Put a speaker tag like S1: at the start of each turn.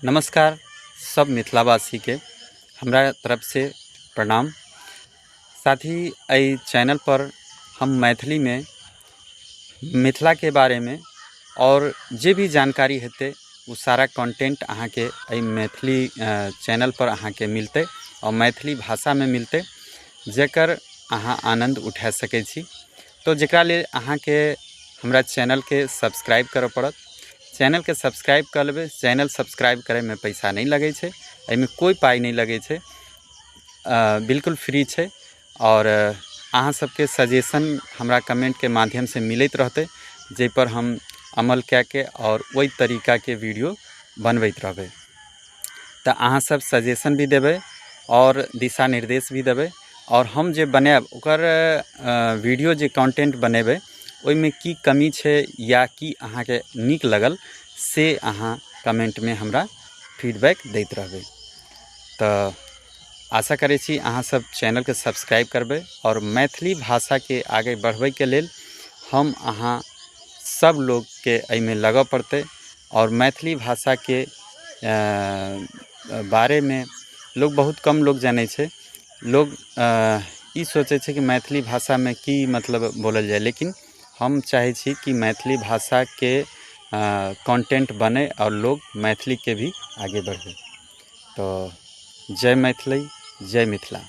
S1: नमस्कार सब मिथिलावासी के हमरा तरफ से प्रणाम। साथ ही एहि चैनल पर हम मैथिली में मिथिला के बारे में और जे भी जानकारी हेतै वो सारा कंटेंट अहाँ के एहि मैथिली चैनल पर अहाँ के मिलते और मैथिली भाषा में मिलते जेकर अहाँ आनंद उठा सकै छी। तो जेकरा लेल अहाँ के हमरा चैनल के सब्सक्राइब करऽ पड़त। चैनल के सब्सक्राइब कर लेबै। चैनल सब्सक्राइब करे में पैसा नहीं लगे छे, एहिमे कोई पाई नहीं लगे छे, बिल्कुल फ्री छे। और अहाँ सबके सजेशन हमरा कमेंट के माध्यम से मिलत रहते जे पर हम अमल के और वही तरीका के वीडियो बनबैत रहबै। तो अहाँ सब सजेशन भी देबै और दिशा निर्देश भी देबै और हम जे बनाएब ओकर वीडियो जे कंटेंट बनेबै ओइमे की कमी छे या की अहाँ के नीक लगल से अहाँ कमेंट में हमरा फीडबैक दैत रहबै। तो आशा करै छी अहाँ सब चैनल के सब्सक्राइब करबै और मैथिली भाषा के आगे बढ़बै के लेल हम अहाँ सब लोग के एहिमे लगऽ पड़तै। और मैथिली भाषा के बारे में लोग बहुत कम लोग जानै छै। लोग ई सोचे छै कि मैथिली भाषा में की मतलब बोलल जाए, लेकिन हम चाहे छी कि मैथिली भाषा के कंटेंट बने और लोग मैथिली के भी आगे बढ़े। तो जय मैथिली, जय मिथिला।